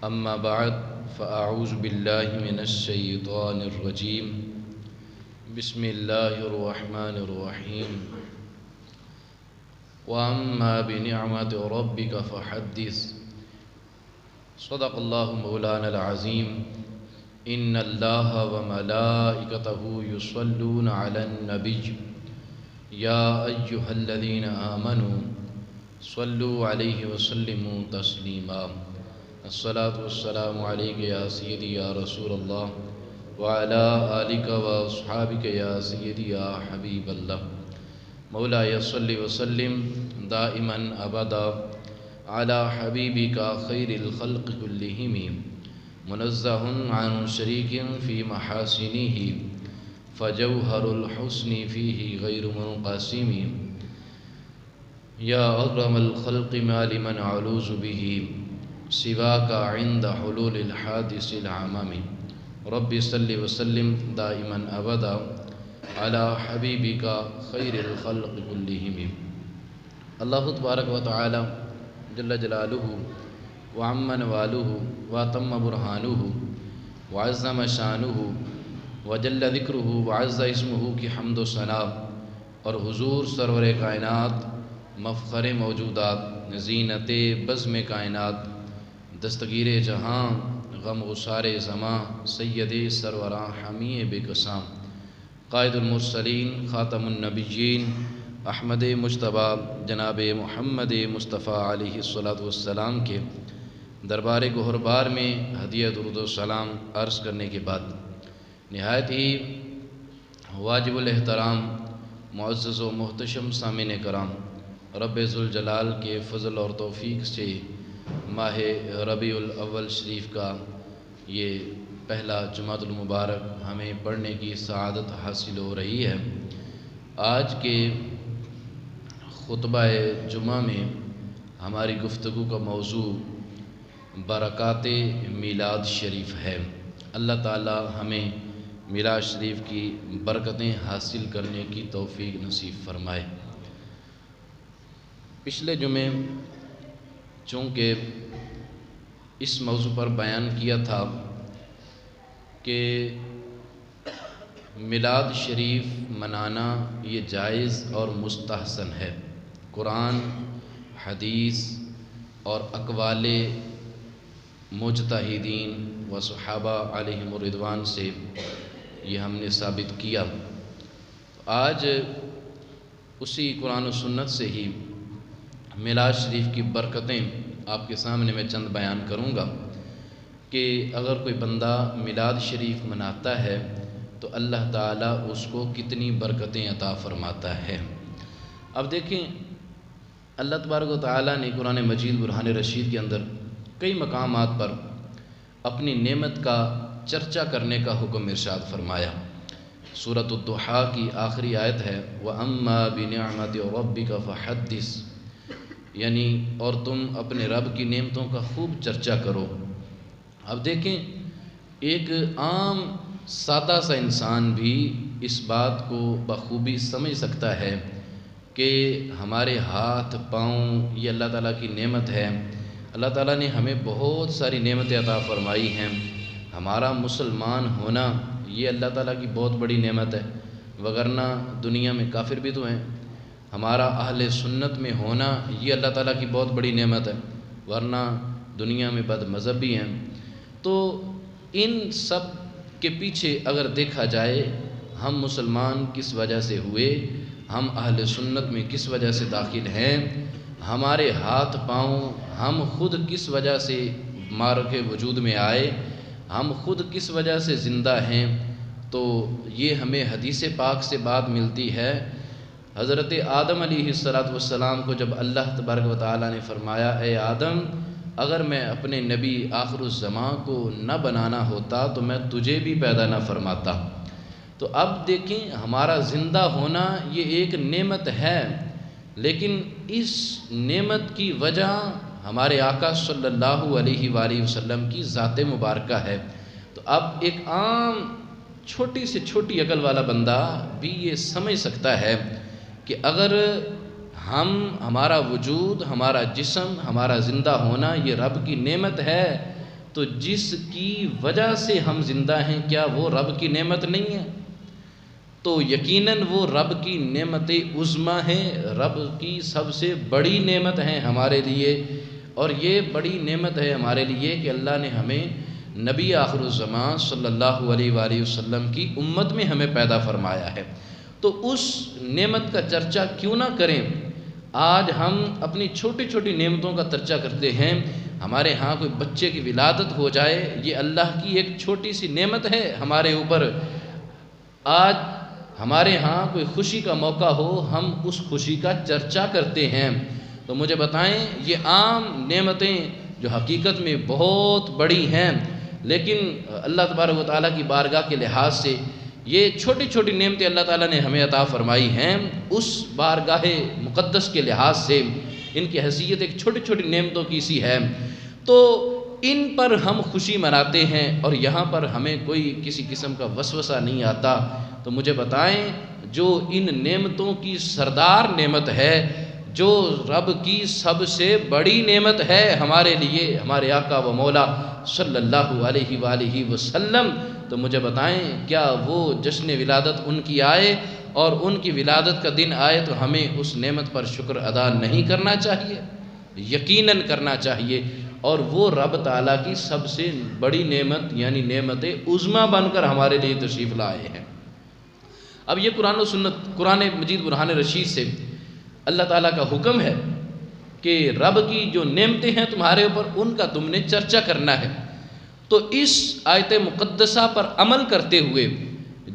أما بعد فأعوذ بالله من الشيطان الرجيم. بسم الله الرحمن الرحيم. وأما بنعمة ربك فحدث. صدق الله مولانا العظيم. إن الله وملائكته يصلون على النبي يا أيها الذين آمنوا صلوا عليه وسلموا تسليما. الصلاة والسلام عليك يا سيدي يا رسول الله وعلى آلك وأصحابك يا سيدي يا حبيب الله. مولاي صل وسلم دائما أبدا على حبيبك خير الخلق كلهم منزه عن شريك في محاسنه فجوهر الحسن فيه غير منقسم. يا أكرم الخلق ما لمن أعوذ به سواك عند حلول الحادث العمم. رب صل وسلم دائما أبدا على حبيبك خير الخلق كلهم. اللہ تبارک و تعالی جل جلالہ وعم نوالہ واتم برہانہ وعظم شانہ وجل ذکرہ وعز اسمہ کی حمد و ثنا اور حضور سرور کائنات مفخر موجودات زینت بزم کائنات دستگیر جہاں غم غسار زماں سید سروراں حمی بے قسام قائد المرسلین خاتم النبیین احمد مجتبیٰ جناب محمد مصطفیٰ علیہ الصلاۃ والسلام کے دربار گہربار میں ہدیہ درود و سلام عرض کرنے کے بعد نہایت ہی واجب الاحترام معزز و محتشم سامعین کرام، رب ذوالجلال کے فضل اور توفیق سے ماہ ربیع الاول شریف کا یہ پہلا جمعۃ المبارک ہمیں پڑھنے کی سعادت حاصل ہو رہی ہے۔ آج کے خطبہ جمعہ میں ہماری گفتگو کا موضوع برکات میلاد شریف ہے۔ اللہ تعالی ہمیں میلاد شریف کی برکتیں حاصل کرنے کی توفیق نصیب فرمائے۔ پچھلے جمعے چونکہ اس موضوع پر بیان کیا تھا کہ میلاد شریف منانا یہ جائز اور مستحسن ہے، قرآن حدیث اور اقوال مجتہدین و صحابہ علیہم الرضوان سے یہ ہم نے ثابت کیا۔ آج اسی قرآن و سنت سے ہی میلاد شریف کی برکتیں آپ کے سامنے میں چند بیان کروں گا کہ اگر کوئی بندہ میلاد شریف مناتا ہے تو اللہ تعالیٰ اس کو کتنی برکتیں عطا فرماتا ہے۔ اب دیکھیں، اللہ تبارک و تعالیٰ نے قرآن مجید برہان رشید کے اندر کئی مقامات پر اپنی نعمت کا چرچا کرنے کا حکم ارشاد فرمایا۔ سورۃ الضحیٰ کی آخری آیت ہے وَأَمَّا بِنِعْمَةِ رَبِّكَ فَحَدِّثْ، یعنی اور تم اپنے رب کی نعمتوں کا خوب چرچا کرو۔ اب دیکھیں، ایک عام سادہ سا انسان بھی اس بات کو بخوبی سمجھ سکتا ہے کہ ہمارے ہاتھ پاؤں یہ اللہ تعالیٰ کی نعمت ہے۔ اللہ تعالیٰ نے ہمیں بہت ساری نعمتیں عطا فرمائی ہیں۔ ہمارا مسلمان ہونا یہ اللہ تعالیٰ کی بہت بڑی نعمت ہے، وگرنہ دنیا میں کافر بھی تو ہیں۔ ہمارا اہل سنت میں ہونا یہ اللہ تعالیٰ کی بہت بڑی نعمت ہے، ورنہ دنیا میں بد مذہب بھی ہیں۔ تو ان سب کے پیچھے اگر دیکھا جائے ہم مسلمان کس وجہ سے ہوئے، ہم اہل سنت میں کس وجہ سے داخل ہیں، ہمارے ہاتھ پاؤں ہم خود کس وجہ سے معرکہ وجود میں آئے، ہم خود کس وجہ سے زندہ ہیں، تو یہ ہمیں حدیث پاک سے بات ملتی ہے۔ حضرت آدم علیہ السلام کو جب اللہ تبارک و تعالیٰ نے فرمایا اے آدم، اگر میں اپنے نبی آخر الزمان کو نہ بنانا ہوتا تو میں تجھے بھی پیدا نہ فرماتا۔ تو اب دیکھیں، ہمارا زندہ ہونا یہ ایک نعمت ہے، لیکن اس نعمت کی وجہ ہمارے آقا صلی اللہ علیہ وآلہ وسلم کی ذات مبارکہ ہے۔ تو اب ایک عام چھوٹی سے چھوٹی عقل والا بندہ بھی یہ سمجھ سکتا ہے کہ اگر ہمارا وجود، ہمارا جسم، ہمارا زندہ ہونا یہ رب کی نعمت ہے، تو تو جس کی وجہ سے ہم زندہ ہیں کیا وہ رب کی نعمت نہیں ہے؟ تو یقیناً وہ رب کی نعمت عظمی ہے، رب کی سب سے بڑی نعمت ہے ہمارے لیے، اور یہ بڑی نعمت ہے ہمارے لیے کہ اللہ نے ہمیں نبی آخر الزمان صلی اللہ علیہ وآلہ وسلم کی امت میں ہمیں پیدا فرمایا ہے۔ تو اس نعمت کا چرچا کیوں نہ کریں؟ آج ہم اپنی چھوٹی چھوٹی نعمتوں کا چرچا کرتے ہیں، ہمارے ہاں کوئی بچے کی ولادت ہو جائے، یہ اللہ کی ایک چھوٹی سی نعمت ہے ہمارے اوپر۔ آج ہمارے ہاں کوئی خوشی کا موقع ہو، ہم اس خوشی کا چرچا کرتے ہیں۔ تو مجھے بتائیں، یہ عام نعمتیں جو حقیقت میں بہت بڑی ہیں، لیکن اللہ تبارک و تعالیٰ کی بارگاہ کے لحاظ سے یہ چھوٹی چھوٹی نعمتیں اللہ تعالیٰ نے ہمیں عطا فرمائی ہیں، اس بارگاہ مقدس کے لحاظ سے ان کی حیثیت ایک چھوٹی چھوٹی نعمتوں کی سی ہے، تو ان پر ہم خوشی مناتے ہیں، اور یہاں پر ہمیں کوئی کسی قسم کا وسوسہ نہیں آتا۔ تو مجھے بتائیں، جو ان نعمتوں کی سردار نعمت ہے، جو رب کی سب سے بڑی نعمت ہے ہمارے لیے، ہمارے آقا و مولا صلی اللہ علیہ وآلہ وسلم، تو مجھے بتائیں کیا وہ جشن ولادت ان کی آئے اور ان کی ولادت کا دن آئے تو ہمیں اس نعمت پر شکر ادا نہیں کرنا چاہیے؟ یقیناً کرنا چاہیے، اور وہ رب تعالیٰ کی سب سے بڑی نعمت یعنی نعمت عظمی بن کر ہمارے لیے تشریف لائے ہیں۔ اب یہ قرآن و سنت، قرآن مجید برہان رشید سے اللہ تعالیٰ کا حکم ہے کہ رب کی جو نعمتیں ہیں تمہارے اوپر، ان کا تم نے چرچا کرنا ہے۔ تو اس آیت مقدسہ پر عمل کرتے ہوئے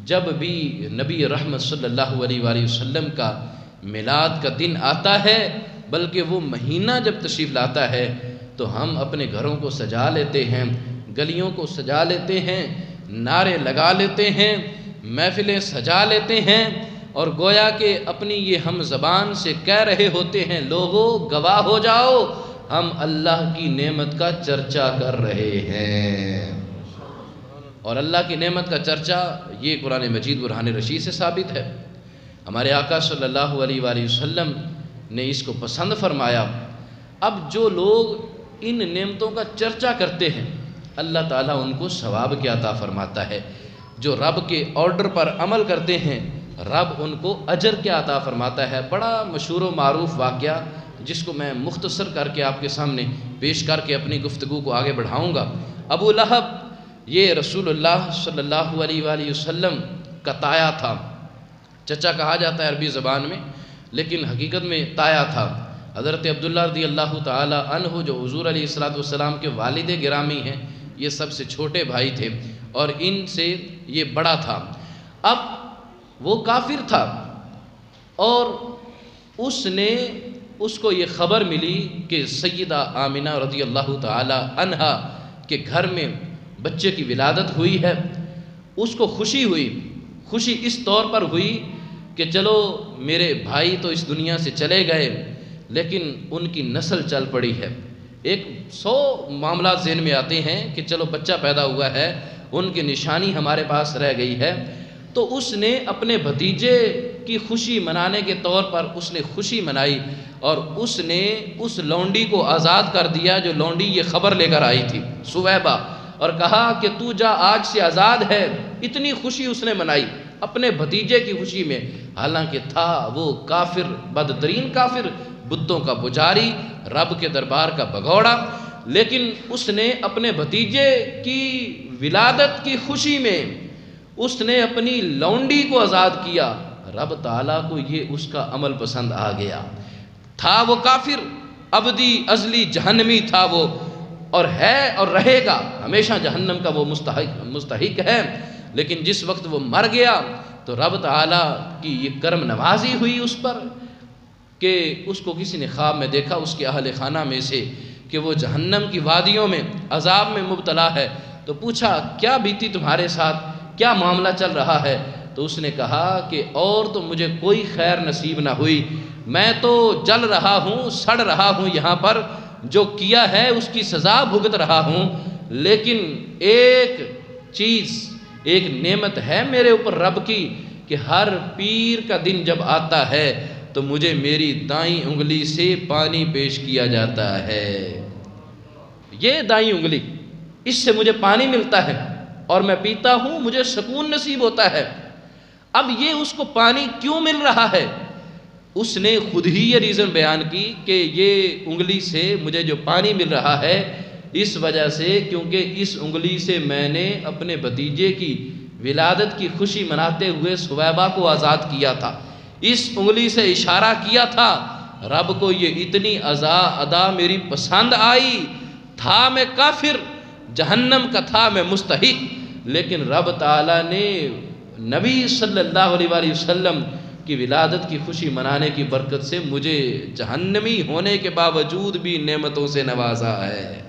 جب بھی نبی رحمت صلی اللہ علیہ وآلہ وسلم کا میلاد کا دن آتا ہے، بلکہ وہ مہینہ جب تشریف لاتا ہے، تو ہم اپنے گھروں کو سجا لیتے ہیں، گلیوں کو سجا لیتے ہیں، نعرے لگا لیتے ہیں، محفلیں سجا لیتے ہیں، اور گویا کہ اپنی یہ ہم زبان سے کہہ رہے ہوتے ہیں، لوگوں گواہ ہو جاؤ، ہم اللہ کی نعمت کا چرچا کر رہے ہیں۔ اور اللہ کی نعمت کا چرچا یہ قرآن مجید برہان رشید سے ثابت ہے۔ ہمارے آقا صلی اللہ علیہ وآلہ وسلم نے اس کو پسند فرمایا۔ اب جو لوگ ان نعمتوں کا چرچا کرتے ہیں، اللہ تعالیٰ ان کو ثواب کیا عطا فرماتا ہے۔ جو رب کے آرڈر پر عمل کرتے ہیں، رب ان کو اجر کیا عطا فرماتا ہے۔ بڑا مشہور و معروف واقعہ جس کو میں مختصر کر کے آپ کے سامنے پیش کر کے اپنی گفتگو کو آگے بڑھاؤں گا۔ ابو لہب یہ رسول اللہ صلی اللہ علیہ وآلہ وسلم کا تایا تھا، چچا کہا جاتا ہے عربی زبان میں، لیکن حقیقت میں تایا تھا۔ حضرت عبداللہ رضی اللہ تعالی عنہ جو حضور علیہ السلام کے والد گرامی ہیں، یہ سب سے چھوٹے بھائی تھے اور ان سے یہ بڑا تھا۔ اب وہ کافر تھا، اور اس کو یہ خبر ملی کہ سیدہ آمنہ رضی اللہ تعالی عنہا کے گھر میں بچے کی ولادت ہوئی ہے۔ اس کو خوشی ہوئی، خوشی اس طور پر ہوئی کہ چلو میرے بھائی تو اس دنیا سے چلے گئے، لیکن ان کی نسل چل پڑی ہے۔ 100 معاملات ذہن میں آتے ہیں کہ چلو بچہ پیدا ہوا ہے، ان کی نشانی ہمارے پاس رہ گئی ہے۔ تو اس نے اپنے بھتیجے کی خوشی منانے کے طور پر اس نے خوشی منائی، اور اس نے اس لونڈی کو آزاد کر دیا جو لونڈی یہ خبر لے کر آئی تھی، سویبہ، اور کہا کہ تو جا، آج سے آزاد ہے۔ اتنی خوشی اس نے منائی اپنے بھتیجے کی خوشی میں، حالانکہ تھا وہ کافر، بدترین کافر، بتوں کا پجاری، رب کے دربار کا بگوڑا، لیکن اس نے اپنے بھتیجے کی ولادت کی خوشی میں اس نے اپنی لونڈی کو آزاد کیا۔ رب تعالیٰ کو یہ اس کا عمل پسند آ گیا۔ تھا وہ کافر، ابدی ازلی جہنمی تھا وہ، اور ہے اور رہے گا ہمیشہ جہنم کا وہ مستحق ہے، لیکن جس وقت وہ مر گیا تو رب تعالیٰ کی یہ کرم نوازی ہوئی اس پر کہ اس کو کسی نے خواب میں دیکھا اس کے اہل خانہ میں سے کہ وہ جہنم کی وادیوں میں عذاب میں مبتلا ہے۔ تو پوچھا کیا بیتی تمہارے ساتھ، کیا معاملہ چل رہا ہے؟ تو اس نے کہا کہ اور تو مجھے کوئی خیر نصیب نہ ہوئی، میں تو جل رہا ہوں، سڑ رہا ہوں، یہاں پر جو کیا ہے اس کی سزا بھگت رہا ہوں، لیکن ایک چیز، ایک نعمت ہے میرے اوپر رب کی کہ ہر پیر کا دن جب آتا ہے تو مجھے میری دائیں انگلی سے پانی پیش کیا جاتا ہے۔ یہ دائیں انگلی اس سے مجھے پانی ملتا ہے اور میں پیتا ہوں، مجھے سکون نصیب ہوتا ہے۔ اب یہ اس کو پانی کیوں مل رہا ہے؟ اس نے خود ہی یہ ریزن بیان کی کہ یہ انگلی سے مجھے جو پانی مل رہا ہے اس وجہ سے کیونکہ اس انگلی سے میں نے اپنے بھتیجے کی ولادت کی خوشی مناتے ہوئے ثویبہ کو آزاد کیا تھا، اس انگلی سے اشارہ کیا تھا۔ رب کو یہ اتنی ادا میری پسند آئی، تھا میں کافر، جہنم کا تھا میں مستحق، لیکن رب تعالیٰ نے نبی صلی اللہ علیہ وآلہ وسلم کی ولادت کی خوشی منانے کی برکت سے مجھے جہنمی ہونے کے باوجود بھی نعمتوں سے نوازا ہے۔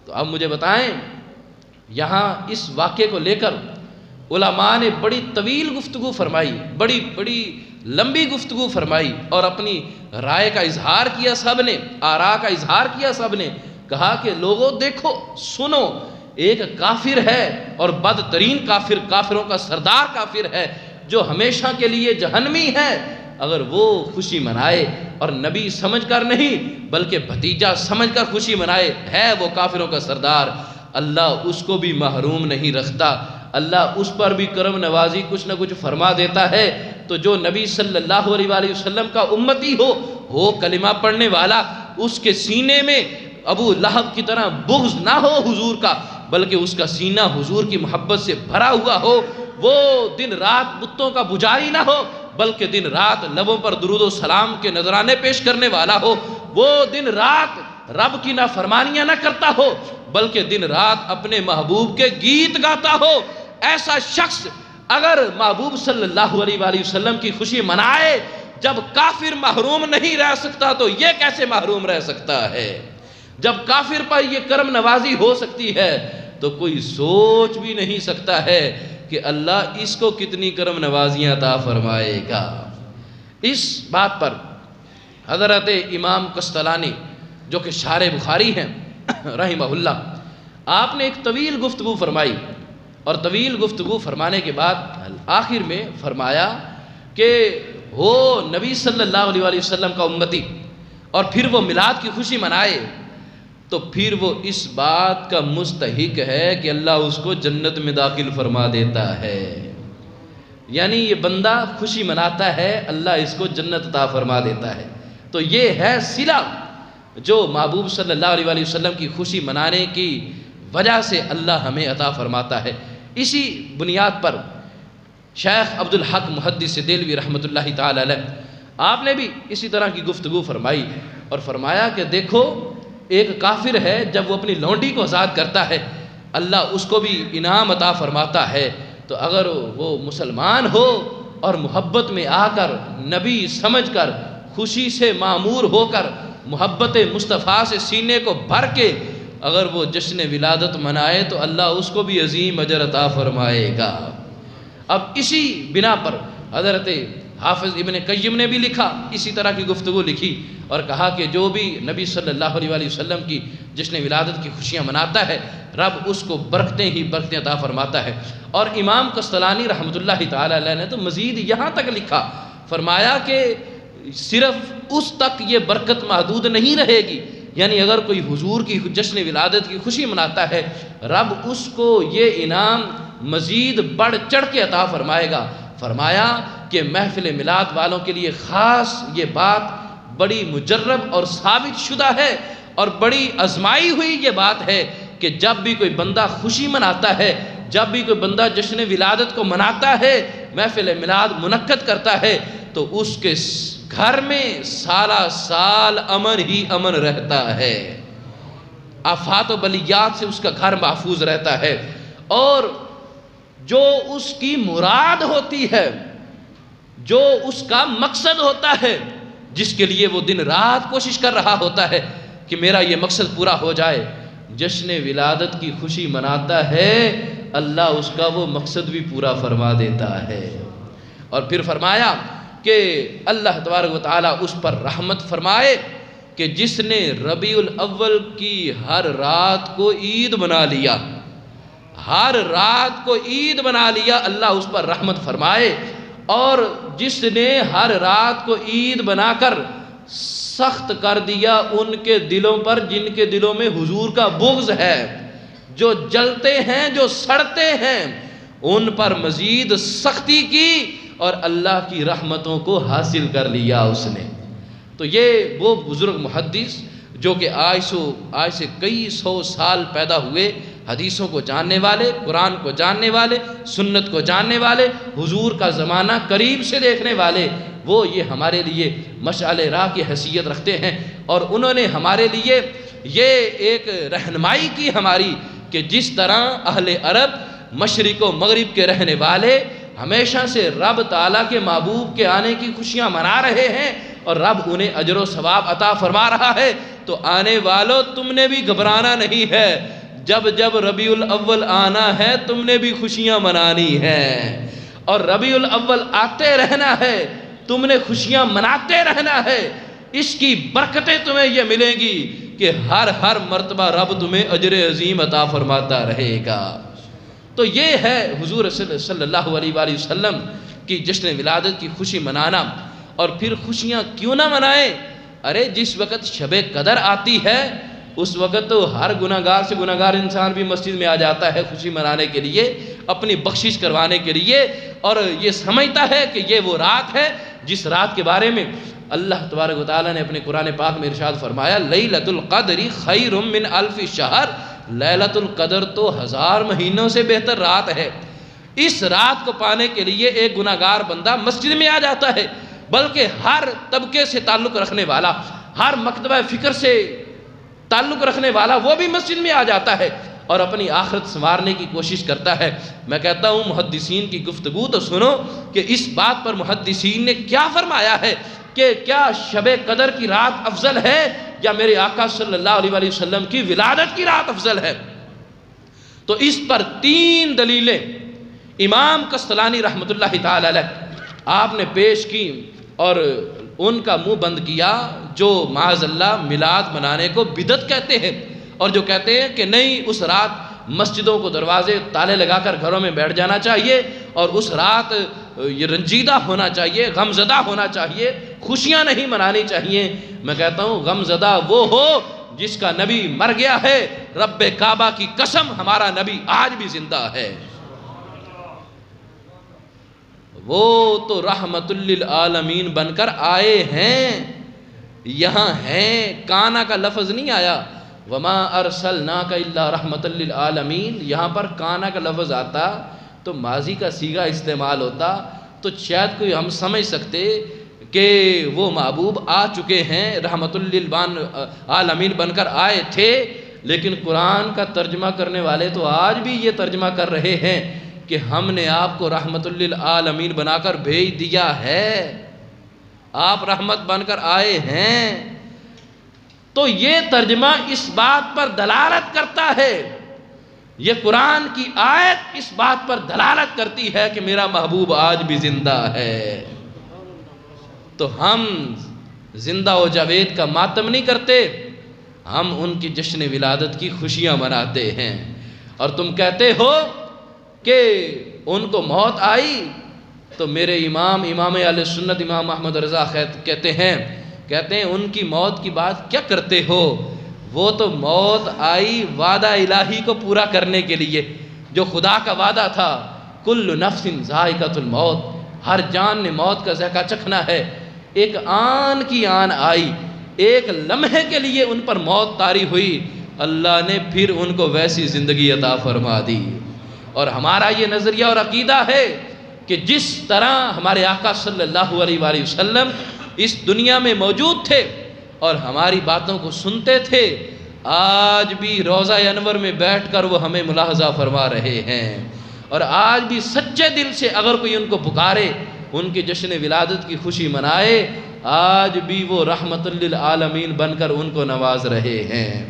تو اب مجھے بتائیں، یہاں اس واقعے کو لے کر علماء نے بڑی طویل گفتگو فرمائی، بڑی لمبی گفتگو فرمائی اور اپنی رائے کا اظہار کیا، سب نے آراء کا اظہار کیا، سب نے کہا کہ لوگوں دیکھو سنو، ایک کافر ہے اور بدترین کافر، کافروں کا سردار کافر ہے جو ہمیشہ کے لیے جہنمی ہے، اگر وہ خوشی منائے اور نبی سمجھ کر نہیں بلکہ بھتیجا سمجھ کر خوشی منائے، ہے وہ کافروں کا سردار، اللہ اس کو بھی محروم نہیں رکھتا، اللہ اس پر بھی کرم نوازی کچھ نہ کچھ فرما دیتا ہے۔ تو جو نبی صلی اللہ علیہ وآلہ وسلم کا امتی ہو کلمہ پڑھنے والا، اس کے سینے میں ابو لہب کی طرح بغض نہ ہو حضور کا، بلکہ اس کا سینہ حضور کی محبت سے بھرا ہوا ہو، وہ دن رات بتوں کا پجاری نہ ہو بلکہ دن رات لبوں پر درود و سلام کے نذرانے پیش کرنے والا ہو، وہ دن رات رب کی نافرمانیاں نہ کرتا ہو بلکہ دن رات اپنے محبوب کے گیت گاتا ہو، ایسا شخص اگر محبوب صلی اللہ علیہ وآلہ وسلم کی خوشی منائے، جب کافر محروم نہیں رہ سکتا تو یہ کیسے محروم رہ سکتا ہے؟ جب کافر پر یہ کرم نوازی ہو سکتی ہے تو کوئی سوچ بھی نہیں سکتا ہے کہ اللہ اس کو کتنی کرم نوازیاں عطا فرمائے گا۔ اس بات پر حضرت امام قسطلانی جو کہ شارح بخاری ہیں رحمہ اللہ، آپ نے ایک طویل گفتگو فرمائی اور طویل گفتگو فرمانے کے بعد آخر میں فرمایا کہ وہ نبی صلی اللہ علیہ وآلہ وسلم کا امتی اور پھر وہ میلاد کی خوشی منائے تو پھر وہ اس بات کا مستحق ہے کہ اللہ اس کو جنت میں داخل فرما دیتا ہے۔ یعنی یہ بندہ خوشی مناتا ہے، اللہ اس کو جنت عطا فرما دیتا ہے۔ تو یہ ہے صلہ جو محبوب صلی اللہ علیہ وآلہ وسلم کی خوشی منانے کی وجہ سے اللہ ہمیں عطا فرماتا ہے۔ اسی بنیاد پر شیخ عبدالحق محدث دہلوی رحمۃ اللہ تعالی علیہ آپ نے بھی اسی طرح کی گفتگو فرمائی اور فرمایا کہ دیکھو ایک کافر ہے جب وہ اپنی لونڈی کو آزاد کرتا ہے اللہ اس کو بھی انعام عطا فرماتا ہے، تو اگر وہ مسلمان ہو اور محبت میں آ کر نبی سمجھ کر خوشی سے معمور ہو کر محبت مصطفیٰ سے سینے کو بھر کے اگر وہ جشن ولادت منائے تو اللہ اس کو بھی عظیم اجر عطا فرمائے گا۔ اب اسی بنا پر حضرت حافظ ابن قیم نے بھی لکھا، اسی طرح کی گفتگو لکھی اور کہا کہ جو بھی نبی صلی اللہ علیہ وآلہ وسلم کی جشن ولادت کی خوشیاں مناتا ہے رب اس کو برکتیں ہی برکتیں عطا فرماتا ہے۔ اور امام قسطلانی رحمۃ اللہ تعالی علیہ نے تو مزید یہاں تک لکھا، فرمایا کہ صرف اس تک یہ برکت محدود نہیں رہے گی، یعنی اگر کوئی حضور کی جشن ولادت کی خوشی مناتا ہے رب اس کو یہ انعام مزید بڑھ چڑھ کے عطا فرمائے گا۔ فرمایا کہ محفل میلاد والوں کے لیے خاص یہ بات بڑی مجرب اور ثابت شدہ ہے اور بڑی آزمائی ہوئی یہ بات ہے کہ جب بھی کوئی بندہ خوشی مناتا ہے، جب بھی کوئی بندہ جشن ولادت کو مناتا ہے، محفل میلاد منعقد کرتا ہے تو اس کے گھر میں سالہ سال امن ہی امن رہتا ہے، آفات و بلیات سے اس کا گھر محفوظ رہتا ہے، اور جو اس کی مراد ہوتی ہے، جو اس کا مقصد ہوتا ہے، جس کے لیے وہ دن رات کوشش کر رہا ہوتا ہے کہ میرا یہ مقصد پورا ہو جائے، جشن ولادت کی خوشی مناتا ہے اللہ اس کا وہ مقصد بھی پورا فرما دیتا ہے۔ اور پھر فرمایا کہ اللہ تبارک و تعالیٰ اس پر رحمت فرمائے کہ جس نے ربیع الاول کی ہر رات کو عید بنا لیا، ہر رات کو عید بنا لیا، اللہ اس پر رحمت فرمائے، اور جس نے ہر رات کو عید بنا کر سخت کر دیا ان کے دلوں پر جن کے دلوں میں حضور کا بغض ہے، جو جلتے ہیں، جو سڑتے ہیں، ان پر مزید سختی کی اور اللہ کی رحمتوں کو حاصل کر لیا اس نے۔ تو یہ وہ بزرگ محدث جو کہ آج سے کئی سو سال پیدا ہوئے، حدیثوں کو جاننے والے، قرآن کو جاننے والے، سنت کو جاننے والے، حضور کا زمانہ قریب سے دیکھنے والے، وہ یہ ہمارے لیے مشعل راہ کی حیثیت رکھتے ہیں۔ اور انہوں نے ہمارے لیے یہ ایک رہنمائی کی ہماری کہ جس طرح اہل عرب مشرق و مغرب کے رہنے والے ہمیشہ سے رب تعالیٰ کے محبوب کے آنے کی خوشیاں منا رہے ہیں اور رب انہیں اجر و ثواب عطا فرما رہا ہے، تو آنے والوں تم نے بھی گھبرانا نہیں ہے۔ جب جب ربیع الاول آنا ہے تم نے بھی خوشیاں منانی ہیں، اور ربیع الاول آتے رہنا ہے، تم نے خوشیاں مناتے رہنا ہے۔ اس کی برکتیں تمہیں یہ ملیں گی کہ ہر مرتبہ رب تمہیں اجر عظیم عطا فرماتا رہے گا۔ تو یہ ہے حضور صلی اللہ علیہ وآلہ وسلم کی جشن ولادت کی خوشی منانا۔ اور پھر خوشیاں کیوں نہ منائیں؟ ارے جس وقت شب قدر آتی ہے اس وقت تو ہر گناہگار سے گناہگار انسان بھی مسجد میں آ جاتا ہے خوشی منانے کے لیے، اپنی بخشش کروانے کے لیے، اور یہ سمجھتا ہے کہ یہ وہ رات ہے جس رات کے بارے میں اللہ تبارک و تعالیٰ نے اپنے قرآن پاک میں ارشاد فرمایا لیلۃ القدر خیر من الف شہر، لیلۃ القدر تو 1000 مہینوں سے بہتر رات ہے۔ اس رات کو پانے کے لیے ایک گناہگار بندہ مسجد میں آ جاتا ہے، بلکہ ہر طبقے سے تعلق رکھنے والا، ہر مکتبہ فکر سے تعلق رکھنے والا وہ بھی مسجد میں آ جاتا ہے اور اپنی آخرت سنوارنے کی کوشش کرتا ہے۔ میں کہتا ہوں محدثین کی گفتگو تو سنو کہ اس بات پر محدثین نے کیا فرمایا ہے کہ کیا شب قدر کی رات افضل ہے یا میرے آقا صلی اللہ علیہ وآلہ وسلم کی ولادت کی رات افضل ہے؟ تو اس پر 3 دلیلیں امام قسطلانی رحمۃ اللہ تعالی علیہ آپ نے پیش کی اور ان کا منہ بند کیا، جو معاذ اللہ میلاد منانے کو بدعت کہتے ہیں، اور جو کہتے ہیں کہ نہیں اس رات مسجدوں کو دروازے تالے لگا کر گھروں میں بیٹھ جانا چاہیے اور اس رات یہ رنجیدہ ہونا چاہیے، غم زدہ ہونا چاہیے، خوشیاں نہیں منانی چاہیے۔ میں کہتا ہوں غم زدہ وہ ہو جس کا نبی مر گیا ہے، رب کعبہ کی قسم ہمارا نبی آج بھی زندہ ہے، وہ تو رحمت للعالمین بن کر آئے ہیں، یہاں ہیں، کانا کا لفظ نہیں آیا، وما ارسلناک الا رحمت للعالمین، یہاں پر کانا کا لفظ آتا تو ماضی کا صیغہ استعمال ہوتا تو شاید کوئی ہم سمجھ سکتے کہ وہ محبوب آ چکے ہیں، رحمت للعالمین بن کر آئے تھے، لیکن قرآن کا ترجمہ کرنے والے تو آج بھی یہ ترجمہ کر رہے ہیں کہ ہم نے آپ کو رحمت للعالمین بنا کر بھیج دیا ہے، آپ رحمت بن کر آئے ہیں۔ تو یہ ترجمہ اس بات پر دلالت کرتا ہے، یہ قرآن کی آیت اس بات پر دلالت کرتی ہے کہ میرا محبوب آج بھی زندہ ہے۔ تو ہم زندہ و جاوید کا ماتم نہیں کرتے، ہم ان کی جشن ولادت کی خوشیاں مناتے ہیں۔ اور تم کہتے ہو کہ ان کو موت آئی، تو میرے امام اہل سنت امام احمد رضا کہتے ہیں ان کی موت کی بات کیا کرتے ہو، وہ تو موت آئی وعدہ الہی کو پورا کرنے کے لیے، جو خدا کا وعدہ تھا کل نفس ذائقۃ الموت، ہر جان نے موت کا ذائقہ چکھنا ہے۔ ایک آن کی آن آئی، ایک لمحے کے لیے ان پر موت طاری ہوئی، اللہ نے پھر ان کو ویسی زندگی عطا فرما دی۔ اور ہمارا یہ نظریہ اور عقیدہ ہے کہ جس طرح ہمارے آقا صلی اللہ علیہ وآلہ وسلم اس دنیا میں موجود تھے اور ہماری باتوں کو سنتے تھے، آج بھی روضہ انور میں بیٹھ کر وہ ہمیں ملاحظہ فرما رہے ہیں، اور آج بھی سچے دل سے اگر کوئی ان کو پکارے، ان کی جشن ولادت کی خوشی منائے، آج بھی وہ رحمت للعالمین بن کر ان کو نواز رہے ہیں۔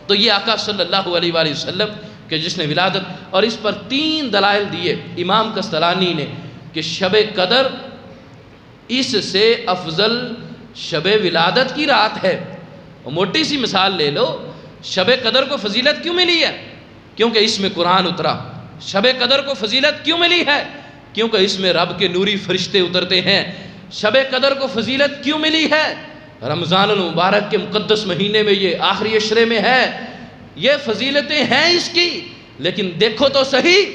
تو یہ آقا صلی اللہ علیہ وآلہ وسلم کہ جشن ولادت، اور اس پر 3 دلائل دیے امام قسطلانی نے کہ شب قدر اس سے افضل شب ولادت کی رات ہے۔ اور موٹی سی مثال لے لو، شب قدر کو فضیلت کیوں ملی ہے؟ کیونکہ اس میں قرآن اترا۔ شب قدر کو فضیلت کیوں ملی ہے؟ کیونکہ اس میں رب کے نوری فرشتے اترتے ہیں۔ شب قدر کو فضیلت کیوں ملی ہے؟ رمضان المبارک کے مقدس مہینے میں یہ آخری عشرے میں ہے، یہ فضیلتیں ہیں اس کی، لیکن دیکھو تو صحیح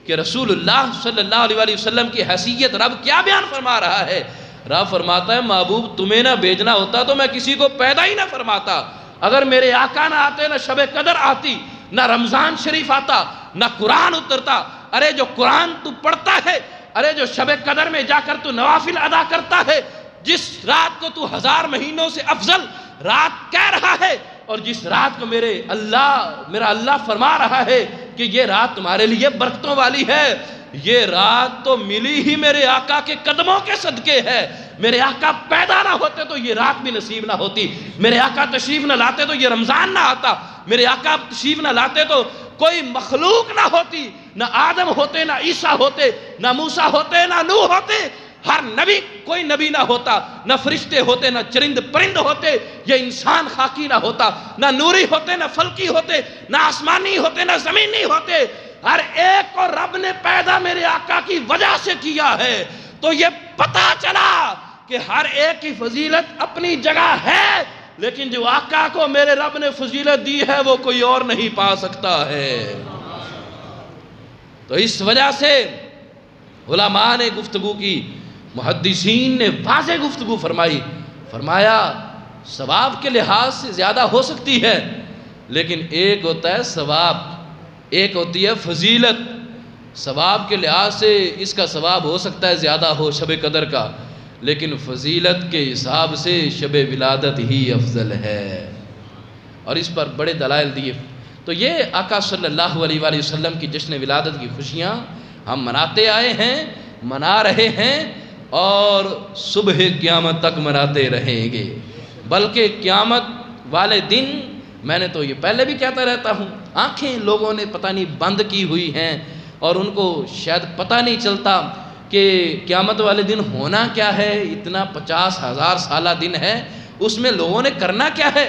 کہ رسول اللہ صلی اللہ علیہ وسلم کی حیثیت رب کیا بیان فرما رہا ہے۔ رب فرماتا ہے محبوب تمہیں نہ بھیجنا ہوتا تو میں کسی کو پیدا ہی نہ فرماتا، اگر میرے آقا نہ آتے نہ شب قدر آتی، نہ رمضان شریف آتا، نہ قرآن اترتا۔ ارے جو قرآن تو پڑھتا ہے، ارے جو شب قدر میں جا کر تو نوافل ادا کرتا ہے، جس رات کو تو 1000 مہینوں سے افضل رات کہہ رہا ہے، اور جس رات کو میرا اللہ فرما رہا ہے کہ یہ رات تمہارے لیے برکتوں والی ہے، یہ رات تو ملی ہی میرے آقا کے قدموں کے صدقے ہے۔ میرے آقا پیدا نہ ہوتے تو یہ رات بھی نصیب نہ ہوتی، میرے آقا تشریف نہ لاتے تو یہ رمضان نہ آتا، میرے آقا تشریف نہ لاتے تو کوئی مخلوق نہ ہوتی، نہ آدم ہوتے، نہ عیسیٰ ہوتے، نہ موسیٰ ہوتے، نہ نوح ہوتے، ہر نبی کوئی نبی نہ ہوتا، نہ فرشتے ہوتے، نہ چرند پرند ہوتے، یہ انسان خاکی نہ ہوتا، نہ نوری ہوتے، نہ فلکی ہوتے، نہ آسمانی ہوتے، نہ زمینی ہوتے۔ ہر ایک کو رب نے پیدا میرے آقا کی وجہ سے کیا ہے، تو یہ پتہ چلا کہ ہر ایک کی فضیلت اپنی جگہ ہے، لیکن جو آقا کو میرے رب نے فضیلت دی ہے وہ کوئی اور نہیں پا سکتا ہے۔ تو اس وجہ سے علماء نے گفتگو کی، محدثین نے واضح گفتگو فرمایا ثواب کے لحاظ سے زیادہ ہو سکتی ہے، لیکن ایک ہوتا ہے ثواب، ایک ہوتی ہے فضیلت۔ ثواب کے لحاظ سے اس کا ثواب ہو سکتا ہے زیادہ ہو شب قدر کا، لیکن فضیلت کے حساب سے شب ولادت ہی افضل ہے، اور اس پر بڑے دلائل دیے۔ تو یہ آقا صلی اللہ علیہ وآلہ وسلم کی جشن ولادت کی خوشیاں ہم مناتے آئے ہیں، منا رہے ہیں، اور صبح قیامت تک مناتے رہیں گے، بلکہ قیامت والے دن میں نے تو یہ پہلے بھی کہتا رہتا ہوں، آنکھیں لوگوں نے پتہ نہیں بند کی ہوئی ہیں، اور ان کو شاید پتہ نہیں چلتا کہ قیامت والے دن ہونا کیا ہے۔ اتنا 50,000 سالہ دن ہے، اس میں لوگوں نے کرنا کیا ہے؟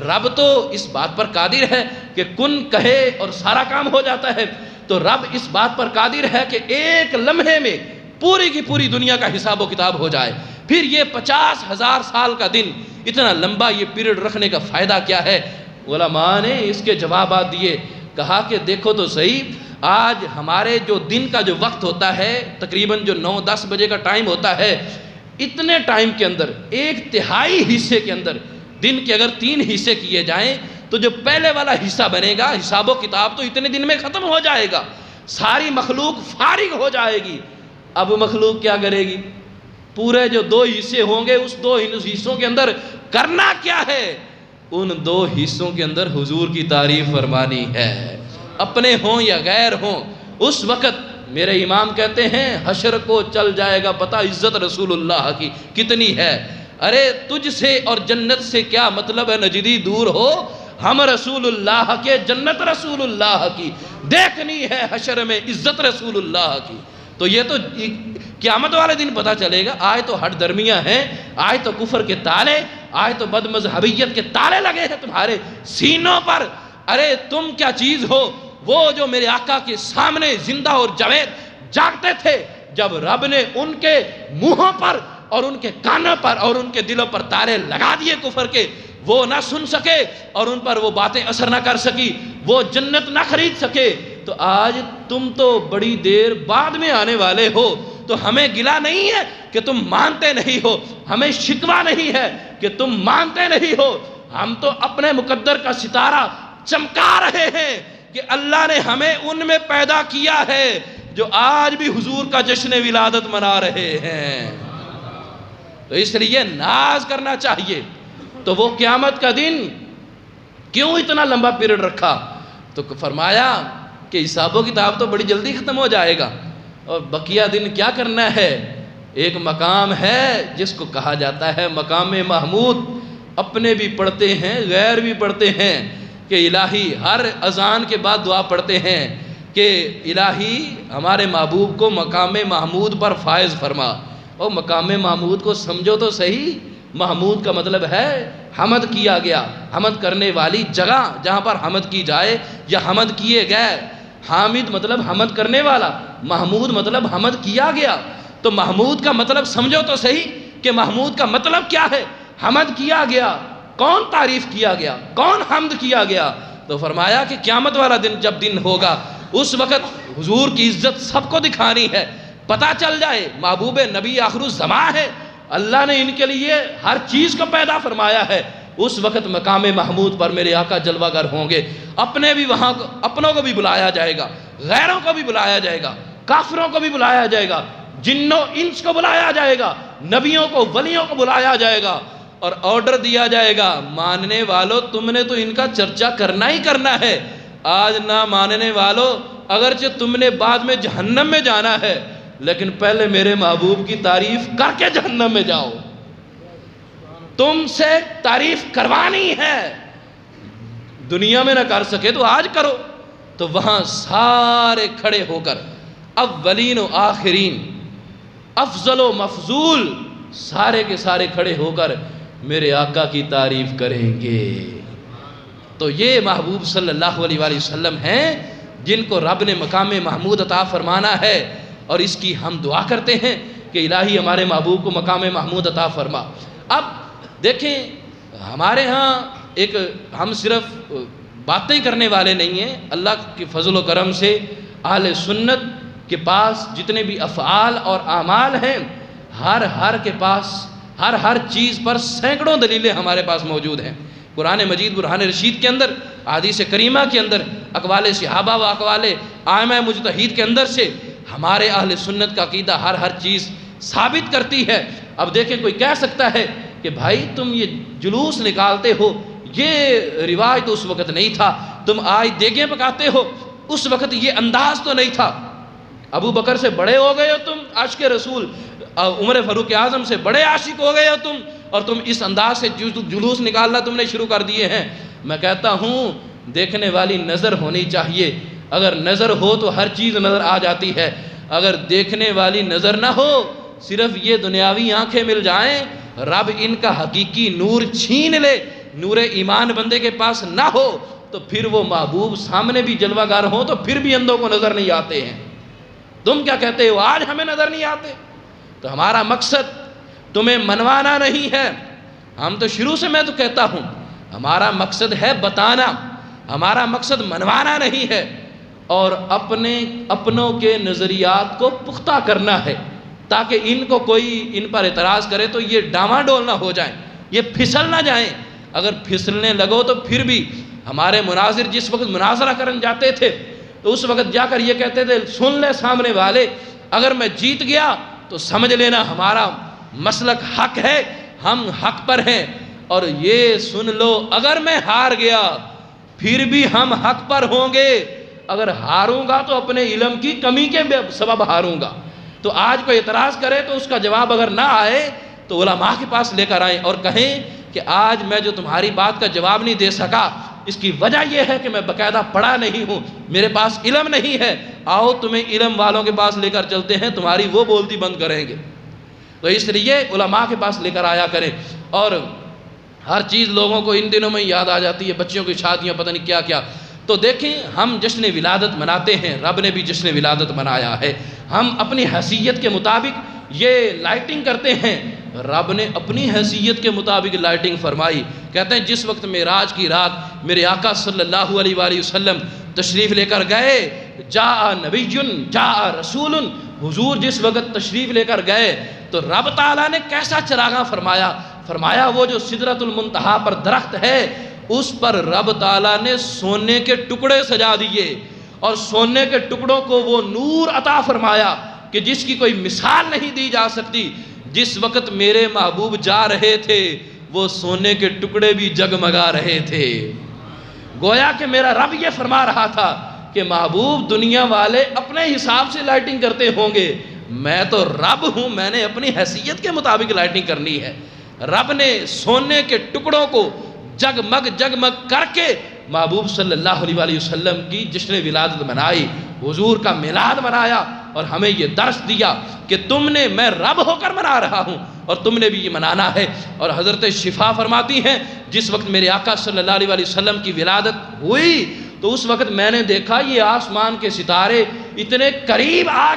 رب تو اس بات پر قادر ہے کہ کن کہے اور سارا کام ہو جاتا ہے، تو رب اس بات پر قادر ہے کہ ایک لمحے میں پوری کی پوری دنیا کا حساب و کتاب ہو جائے۔ پھر یہ 50,000 سال کا دن، اتنا لمبا یہ پیریڈ رکھنے کا فائدہ کیا ہے؟ علماء نے اس کے جوابات دیے، کہا کہ دیکھو تو صحیح، آج ہمارے جو دن کا جو وقت ہوتا ہے، تقریباً جو 9-10 بجے کا ٹائم ہوتا ہے، اتنے ٹائم کے اندر 1/3 حصے کے اندر دن کے اگر 3 حصے کیے جائیں تو جو پہلے والا حصہ بنے گا، حساب و کتاب تو اتنے دن میں ختم ہو جائے گا، ساری مخلوق فارغ ہو جائے گی۔ اب مخلوق کیا کرے گی؟ پورے جو 2 حصے ہوں گے، اس 2 حصوں کے اندر کرنا کیا ہے؟ ان 2 حصوں کے اندر حضور کی تعریف فرمانی ہے، اپنے ہوں یا غیر ہوں۔ اس وقت میرے امام کہتے ہیں حشر کو چل جائے گا پتہ عزت رسول اللہ کی کتنی ہے۔ ارے تجھ سے اور جنت سے کیا مطلب ہے نجدی دور ہو، ہم رسول اللہ کے، جنت رسول اللہ کی، دیکھنی ہے حشر میں عزت رسول اللہ کی۔ تو یہ تو قیامت والے دن پتہ چلے گا۔ آج تو ہٹ درمیاں ہیں، آج تو کفر کے تالے، آج تو بد مذہبیت کے تالے لگے ہیں تمہارے سینوں پر۔ ارے تم کیا چیز ہو؟ وہ جو میرے آقا کے سامنے زندہ اور جاوید جاگتے تھے، جب رب نے ان کے منہوں پر اور ان کے کانوں پر اور ان کے دلوں پر تالے لگا دیے کفر کے، وہ نہ سن سکے اور ان پر وہ باتیں اثر نہ کر سکی، وہ جنت نہ خرید سکے، تو آج تم تو بڑی دیر بعد میں آنے والے ہو، تو ہمیں گلہ نہیں ہے کہ تم مانتے نہیں ہو، ہمیں شکوہ نہیں ہے کہ تم مانتے نہیں ہو، ہم تو اپنے مقدر کا ستارہ چمکا رہے ہیں کہ اللہ نے ہمیں ان میں پیدا کیا ہے جو آج بھی حضور کا جشن ولادت منا رہے ہیں۔ تو اس لیے ناز کرنا چاہیے۔ تو وہ قیامت کا دن کیوں اتنا لمبا پیریڈ رکھا؟ تو فرمایا کہ حساب و کتاب تو بڑی جلدی ختم ہو جائے گا، اور بقیہ دن کیا کرنا ہے؟ ایک مقام ہے جس کو کہا جاتا ہے مقام محمود، اپنے بھی پڑھتے ہیں غیر بھی پڑھتے ہیں، کہ الہی ہر اذان کے بعد دعا پڑھتے ہیں کہ الہی ہمارے محبوب کو مقام محمود پر فائز فرما۔ اور مقام محمود کو سمجھو تو صحیح، محمود کا مطلب ہے حمد کیا گیا، حمد کرنے والی جگہ جہاں پر حمد کی جائے یا حمد کیے گئے۔ حامد مطلب حمد کرنے والا، محمود مطلب حمد کیا گیا۔ تو محمود کا مطلب سمجھو تو صحیح کہ محمود کا مطلب کیا ہے؟ حمد کیا گیا۔ کون تعریف کیا گیا؟ کون حمد کیا گیا؟ تو فرمایا کہ قیامت والا دن جب دن ہوگا اس وقت حضور کی عزت سب کو دکھانی ہے، پتہ چل جائے محبوب نبی آخر الزمان ہے، اللہ نے ان کے لیے ہر چیز کو پیدا فرمایا ہے۔ اس وقت مقام محمود پر میرے آقا جلوہ گر ہوں گے، اپنے بھی وہاں اپنوں کو بھی بلایا جائے گا، غیروں کو بھی بلایا جائے گا، کافروں کو بھی بلایا جائے گا، جنوں انس کو بلایا جائے گا، نبیوں کو ولیوں کو بلایا جائے گا، اور آرڈر دیا جائے گا ماننے والوں تم نے تو ان کا چرچا کرنا ہی کرنا ہے، آج نہ ماننے والوں اگرچہ تم نے بعد میں جہنم میں جانا ہے لیکن پہلے میرے محبوب کی تعریف کر کے جہنم میں جاؤ، تم سے تعریف کروانی ہے، دنیا میں نہ کر سکے تو آج کرو۔ تو وہاں سارے کھڑے ہو کر اولین و آخرین، افضل و مفضول، سارے کے سارے کھڑے ہو کر میرے آقا کی تعریف کریں گے۔ تو یہ محبوب صلی اللہ علیہ وآلہ وسلم ہیں جن کو رب نے مقام محمود عطا فرمانا ہے، اور اس کی ہم دعا کرتے ہیں کہ الہی ہمارے محبوب کو مقام محمود عطا فرما۔ اب دیکھیں ہمارے ہاں ایک ہم صرف باتیں کرنے والے نہیں ہیں، اللہ کے فضل و کرم سے اہل سنت کے پاس جتنے بھی افعال اور اعمال ہیں ہر کے پاس ہر چیز پر سینکڑوں دلیلیں ہمارے پاس موجود ہیں، قرآن مجید برہان رشید کے اندر، احادیث کریمہ کے اندر، اقوال صحابہ و اقوال ائمہ مجتہد کے اندر سے ہمارے اہل سنت کا عقیدہ ہر چیز ثابت کرتی ہے۔ اب دیکھیں کوئی کہہ سکتا ہے کہ بھائی تم یہ جلوس نکالتے ہو، یہ رواج تو اس وقت نہیں تھا، تم آج دیگیں پکاتے ہو، اس وقت یہ انداز تو نہیں تھا، ابو بکر سے بڑے ہو گئے ہو تم عاشق رسول، عمر فاروق اعظم سے بڑے عاشق ہو گئے ہو تم، اور تم اس انداز سے جلوس نکالنا تم نے شروع کر دیے ہیں۔ میں کہتا ہوں دیکھنے والی نظر ہونی چاہیے، اگر نظر ہو تو ہر چیز نظر آ جاتی ہے، اگر دیکھنے والی نظر نہ ہو، صرف یہ دنیاوی آنکھیں مل جائیں، رب ان کا حقیقی نور چھین لے، نور ایمان بندے کے پاس نہ ہو تو پھر وہ محبوب سامنے بھی جلوہ گار ہوں تو پھر بھی اندھوں کو نظر نہیں آتے ہیں۔ تم کیا کہتے ہو آج ہمیں نظر نہیں آتے؟ تو ہمارا مقصد تمہیں منوانا نہیں ہے، ہم تو شروع سے میں تو کہتا ہوں ہمارا مقصد ہے بتانا، ہمارا مقصد منوانا نہیں ہے، اور اپنوں کے نظریات کو پختہ کرنا ہے تاکہ ان کو کوئی ان پر اعتراض کرے تو یہ ڈاما ڈول نہ ہو جائیں، یہ پھسل نہ جائیں۔ اگر پھسلنے لگو تو پھر بھی ہمارے مناظر جس وقت مناظرہ کرنے جاتے تھے تو اس وقت جا کر یہ کہتے تھے سن لے سامنے والے، اگر میں جیت گیا تو سمجھ لینا ہمارا مسلک حق ہے، ہم حق پر ہیں، اور یہ سن لو اگر میں ہار گیا پھر بھی ہم حق پر ہوں گے، اگر ہاروں گا تو اپنے علم کی کمی کے سبب ہاروں گا۔ تو آج کوئی اعتراض کرے تو اس کا جواب اگر نہ آئے تو علماء کے پاس لے کر آئیں اور کہیں کہ آج میں جو تمہاری بات کا جواب نہیں دے سکا اس کی وجہ یہ ہے کہ میں باقاعدہ پڑھا نہیں ہوں، میرے پاس علم نہیں ہے، آؤ تمہیں علم والوں کے پاس لے کر چلتے ہیں، تمہاری وہ بولتی بند کریں گے۔ تو اس لیے علماء کے پاس لے کر آیا کریں، اور ہر چیز لوگوں کو ان دنوں میں یاد آ جاتی ہے، بچیوں کی شادیاں پتہ نہیں کیا کیا۔ تو دیکھیں ہم جشن ولادت مناتے ہیں، رب نے بھی جشن ولادت منایا ہے، ہم اپنی حیثیت کے مطابق یہ لائٹنگ کرتے ہیں، رب نے اپنی حیثیت کے مطابق لائٹنگ فرمائی۔ کہتے ہیں جس وقت معراج کی رات میرے آقا صلی اللہ علیہ وآلہ وسلم تشریف لے کر گئے، جاء نبی جاء رسول، حضور جس وقت تشریف لے کر گئے تو رب تعالیٰ نے کیسا چراغاں فرمایا وہ جو سدرۃ المنتہا پر درخت ہے اس پر رب تعالیٰ نے سونے کے ٹکڑے سجا دیے، اور سونے کے ٹکڑوں کو وہ نور عطا فرمایا کہ جس کی کوئی مثال نہیں دی جا سکتی۔ جس وقت میرے محبوب جا رہے تھے وہ سونے کے ٹکڑے بھی جگمگا رہے تھے، گویا کہ میرا رب یہ فرما رہا تھا کہ محبوب دنیا والے اپنے حساب سے لائٹنگ کرتے ہوں گے، میں تو رب ہوں، میں نے اپنی حیثیت کے مطابق لائٹنگ کرنی ہے۔ رب نے سونے کے ٹکڑوں کو جگمگ کر کے محبوب صلی اللہ علیہ وآلہ وسلم کی جشن ولادت منائی، حضور کا میلاد منایا، اور ہمیں یہ درس دیا کہ تم نے، میں رب ہو کر منا رہا ہوں اور تم نے بھی یہ منانا ہے۔ اور حضرت شفا فرماتی ہیں جس وقت میرے آقا صلی اللہ علیہ وآلہ وسلم کی ولادت ہوئی تو اس وقت میں نے دیکھا یہ آسمان کے ستارے اتنے قریب آ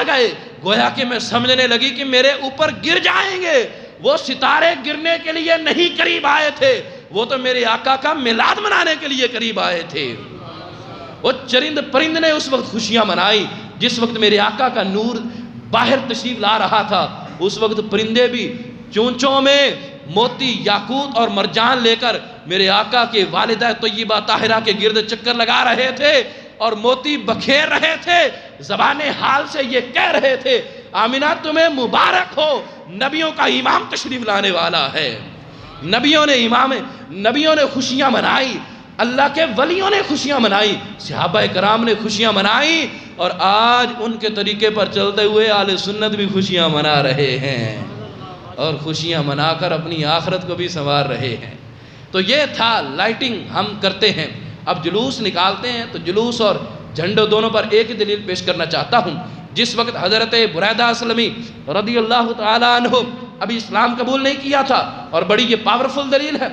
گئے، گویا کہ میں سمجھنے لگی کہ میرے اوپر گر جائیں گے۔ وہ ستارے گرنے کے لیے نہیں قریب آئے تھے، وہ تو میرے آقا کا میلاد منانے کے لیے قریب آئے تھے۔ وہ چرند پرند نے اس وقت خوشیاں منائی جس وقت میرے آقا کا نور باہر تشریف لا رہا تھا۔ اس وقت پرندے بھی چونچوں میں موتی، یاقوت اور مرجان لے کر میرے آقا کے والدہ طیبہ طاہرہ کے گرد چکر لگا رہے تھے اور موتی بکھیر رہے تھے، زبان حال سے یہ کہہ رہے تھے آمینہ تمہیں مبارک ہو، نبیوں کا امام تشریف لانے والا ہے۔ نبیوں نے خوشیاں منائی، اللہ کے ولیوں نے خوشیاں منائی، صحابہ کرام نے خوشیاں منائی، اور آج ان کے طریقے پر چلتے ہوئے اہل سنت بھی خوشیاں منا رہے ہیں اور خوشیاں منا کر اپنی آخرت کو بھی سنوار رہے ہیں۔ تو یہ تھا لائٹنگ ہم کرتے ہیں۔ اب جلوس نکالتے ہیں تو جلوس اور جھنڈے دونوں پر ایک ہی دلیل پیش کرنا چاہتا ہوں۔ جس وقت حضرت بریدہ اسلمی رضی اللہ تعالیٰ عنہ ابھی اسلام قبول نہیں کیا تھا، اور بڑی یہ پاورفل دلیل ہے،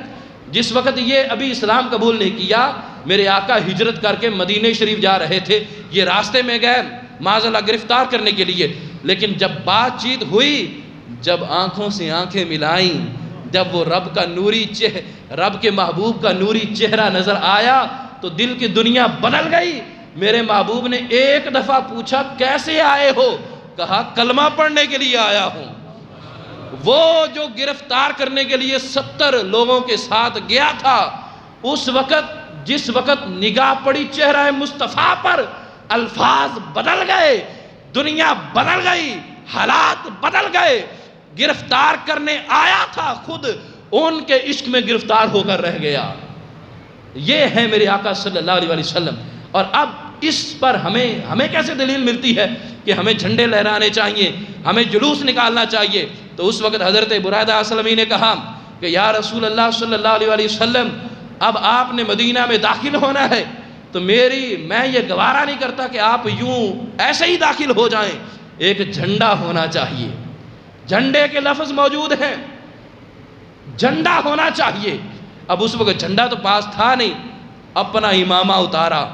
جس وقت یہ ابھی اسلام قبول نہیں کیا، میرے آقا ہجرت کر کے مدینہ شریف جا رہے تھے، یہ راستے میں گئے معاذ اللہ گرفتار کرنے کے لیے، لیکن جب بات چیت ہوئی، جب آنکھوں سے آنکھیں ملائیں، جب وہ رب کے محبوب کا نوری چہرہ نظر آیا تو دل کی دنیا بدل گئی۔ میرے محبوب نے ایک دفعہ پوچھا کیسے آئے ہو؟ کہا کلمہ پڑھنے کے لیے آیا ہوں۔ وہ جو گرفتار کرنے کے لیے 70 لوگوں کے ساتھ گیا تھا، اس وقت جس وقت نگاہ پڑی چہرہ مصطفیٰ پر، الفاظ بدل گئے، دنیا بدل گئی، حالات بدل گئے۔ گرفتار کرنے آیا تھا، خود ان کے عشق میں گرفتار ہو کر رہ گیا۔ یہ ہے میرے آقا صلی اللہ علیہ وسلم۔ اور اب اس پر ہمیں کیسے دلیل ملتی ہے کہ ہمیں جھنڈے لہرانے چاہیے، ہمیں جلوس نکالنا چاہیے؟ تو اس وقت حضرت بریدہ اسلمی نے کہا کہ یا رسول اللہ صلی اللہ علیہ وسلم، اب آپ نے مدینہ میں داخل ہونا ہے تو میں یہ گوارا نہیں کرتا کہ آپ یوں ایسے ہی داخل ہو جائیں، ایک جھنڈا ہونا چاہیے۔ جھنڈے کے لفظ موجود ہیں، جھنڈا ہونا چاہیے۔ اب اس وقت جھنڈا تو پاس تھا نہیں، اپنا امامہ اتارا،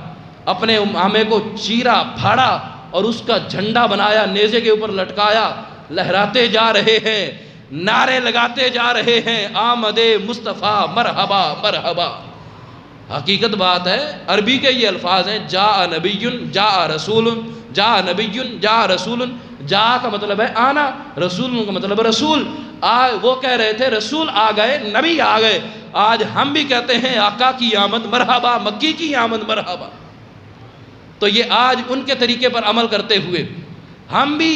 اپنے امامے کو چیرا پھاڑا اور اس کا جھنڈا بنایا، نیزے کے اوپر لٹکایا، لہراتے جا رہے ہیں، نعرے لگاتے جا رہے ہیں، آمد مصطفیٰ مرحبا مرحبا۔ حقیقت بات ہے، عربی کے یہ الفاظ ہیں، جاء نبی جاء رسول، جاء نبی جاء رسول۔ جا کا مطلب ہے آنا، رسول کا مطلب ہے رسول۔ وہ کہہ رہے تھے رسول آ گئے، نبی آ گئے۔ آج ہم بھی کہتے ہیں آقا کی آمد مرحبا، مکی کی آمد مرحبا۔ تو یہ آج ان کے طریقے پر عمل کرتے ہوئے ہم بھی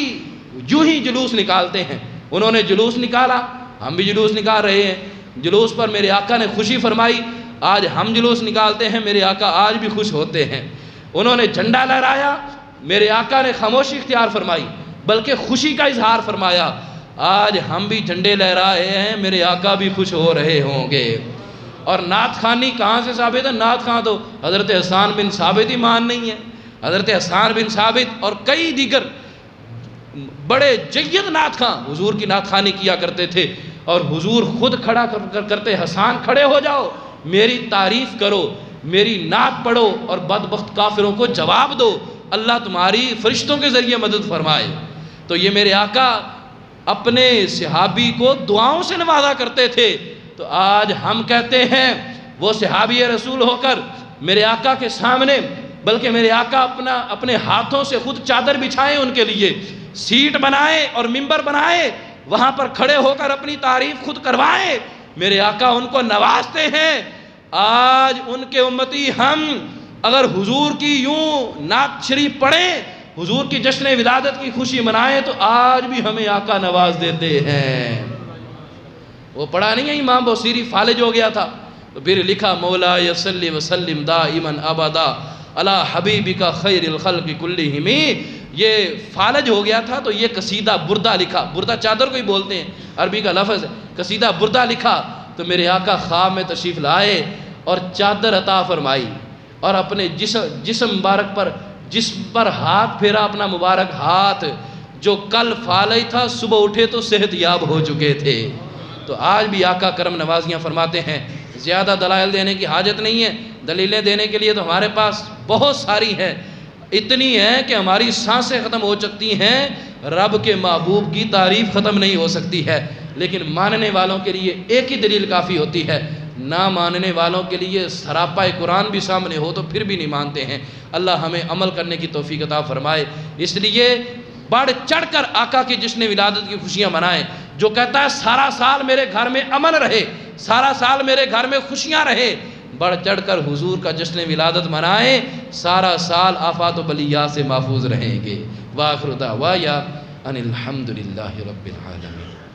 یوں ہی جلوس نکالتے ہیں۔ انہوں نے جلوس نکالا، ہم بھی جلوس نکال رہے ہیں۔ جلوس پر میرے آقا نے خوشی فرمائی، آج ہم جلوس نکالتے ہیں، میرے آقا آج بھی خوش ہوتے ہیں۔ انہوں نے جھنڈا لہرایا، میرے آقا نے خاموشی اختیار فرمائی، بلکہ خوشی کا اظہار فرمایا۔ آج ہم بھی جھنڈے لہرا رہے ہیں، میرے آقا بھی خوش ہو رہے ہوں گے۔ اور نعت خوانی کہاں سے ثابت ہے؟ نعت خوان تو حضرت حسان بن ثابت ہی مان نہیں ہے۔ حضرت حسان بن ثابت اور کئی دیگر بڑے جید نعت خواں حضور کی نعت خوانی کیا کرتے تھے، اور حضور خود کھڑا کرتے، حسان کھڑے ہو جاؤ، میری تعریف کرو، میری نعت پڑھو اور بدبخت کافروں کو جواب دو، اللہ تمہاری فرشتوں کے ذریعے مدد فرمائے۔ تو یہ میرے آقا اپنے صحابی کو دعاؤں سے نوازا کرتے تھے۔ تو آج ہم کہتے ہیں وہ صحابی رسول ہو کر میرے آقا کے سامنے، بلکہ میرے آقا اپنے ہاتھوں سے خود چادر بچھائیں، ان کے لیے سیٹ بنائیں اور ممبر بنائیں، وہاں پر کھڑے ہو کر اپنی تعریف خود کروائیں۔ میرے آقا ان کو نوازتے ہیں۔ آج ان کے امتی ہم اگر حضور کی یوں نعت شریف پڑھیں، حضور کی جشن ولادت کی خوشی منائیں، تو آج بھی ہمیں آقا نواز دیتے ہیں۔ وہ پڑھا نہیں ہے امام بوصیری فالج ہو گیا تھا تو پھر لکھا مولا یصلی وسلم دائما ابدا علی حبیبک خیر الخلق کلہم۔ یہ فالج ہو گیا تھا تو یہ قصیدہ بردہ لکھا، بردہ چادر کو ہی بولتے ہیں، عربی کا لفظ ہے، قصیدہ بردہ لکھا۔ تو میرے آقا خواب میں تشریف لائے اور چادر عطا فرمائی، اور اپنے جسم مبارک پر، جسم پر ہاتھ پھیرا، اپنا مبارک ہاتھ جو کل فالج تھا، صبح اٹھے تو صحت یاب ہو چکے تھے۔ تو آج بھی آقا کرم نوازیاں فرماتے ہیں۔ زیادہ دلائل دینے کی حاجت نہیں ہے، دلیلیں دینے کے لیے تو ہمارے پاس بہت ساری ہیں، اتنی ہیں کہ ہماری سانسیں ختم ہو سکتی ہیں، رب کے محبوب کی تعریف ختم نہیں ہو سکتی ہے، لیکن ماننے والوں کے لیے ایک ہی دلیل کافی ہوتی ہے۔ نہ ماننے والوں کے لیے سراپا قرآن بھی سامنے ہو تو پھر بھی نہیں مانتے ہیں۔ اللہ ہمیں عمل کرنے کی توفیق عطا فرمائے۔ اس لیے بڑھ چڑھ کر آقا کے جشن ولادت کی خوشیاں منائیں۔ جو کہتا ہے سارا سال میرے گھر میں امن رہے، سارا سال میرے گھر میں خوشیاں رہے، بڑھ چڑھ کر حضور کا جشن ولادت منائیں، سارا سال آفات و بلیات سے محفوظ رہیں گے۔ وآخر دعوایا ان الحمدللہ رب العالمین۔